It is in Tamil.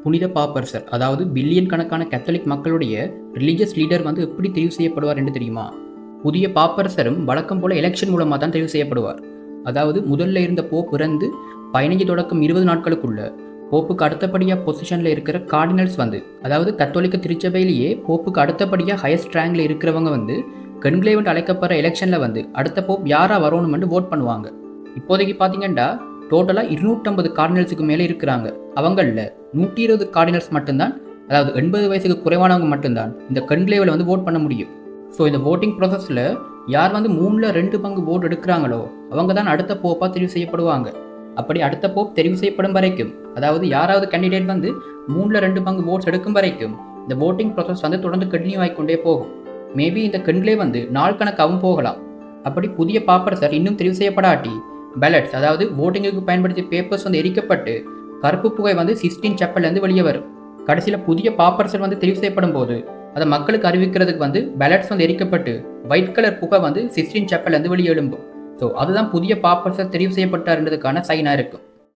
புனித பாப்பரசர் அதாவது பில்லியன் கணக்கான கத்தோலிக் மக்களுடைய ரிலீஜியஸ் லீடர் வந்து எப்படி தெரிவு செய்யப்படுவார் என்று தெரியுமா? புதிய பாப்பரசரும் வழக்கம் போல எலெக்ஷன் மூலமாக தான் தெரிவு செய்யப்படுவார். அதாவது முதல்ல இருந்த போப் இறந்து 15 தொடக்கம் 20 நாட்களுக்குள்ள போப்புக்கு அடுத்தபடியாக பொசிஷனில் இருக்கிற கார்டினல்ஸ் வந்து, அதாவது கத்தோலிக்க திருச்சபையிலேயே போப்புக்கு அடுத்தபடியாக ஹையஸ்ட் ரேங்கில் இருக்கிறவங்க வந்து கன்க்ளேவ் அழைக்கப்படுற எலெக்ஷனில் வந்து அடுத்த போப் யாராக வரணும்னு ஓட் பண்ணுவாங்க. இப்போதைக்கு பார்த்தீங்கன்னா டோட்டலாக 250 கார்டினல்ஸுக்கு மேலே இருக்கிறாங்க. அவங்களில் 120 கார்டினல்ஸ் மட்டும்தான், அதாவது 80 வயசுக்கு குறைவானவங்க மட்டும்தான் இந்த கன்க்ளேவில் வந்து ஓட் பண்ண முடியும். ஸோ இந்த ஓட்டிங் ப்ராசஸில் யார் வந்து 3/2 பங்கு ஓட் எடுக்கிறாங்களோ அவங்க தான் அடுத்த போப்பாக தெரிவு செய்யப்படுவாங்க. அப்படி அடுத்த போப் தெரிவு செய்யப்படும் வரைக்கும், அதாவது யாராவது கேண்டிடேட் வந்து 3/2 பங்கு ஓட்ஸ் எடுக்கும் வரைக்கும் இந்த ஓட்டிங் ப்ராசஸ் வந்து தொடர்ந்து கண்டினியூ ஆகிக்கொண்டே போகும். மேபி இந்த கன்க்ளேவ் வந்து நாள் கணக்காகவும் போகலாம். அப்படி புதிய பாப்பரசர் இன்னும் தெரிவு செய்யப்படாட்டி பேலட்ஸ், அதாவது ஓட்டிங்குக்கு பயன்படுத்திய பேப்பர்ஸ் வந்து எரிக்கப்பட்டு கருப்பு புகை வந்து சிஸ்டின் செப்பல்லேருந்து வெளியே வரும். கடைசியில் புதிய பாப்பரசர் வந்து தெரிவு செய்யப்படும் போது அதை மக்களுக்கு அறிவிக்கிறதுக்கு வந்து பேலட்ஸ் வந்து எரிக்கப்பட்டு ஒயிட் கலர் புகை வந்து சிஸ்டின் செப்பல்லேருந்து வெளியே எழும்பும். ஸோ அதுதான் புதிய பாப்பரசர் தெரிவு செய்யப்பட்டார்ன்றதுக்கான சைனாக இருக்கும்.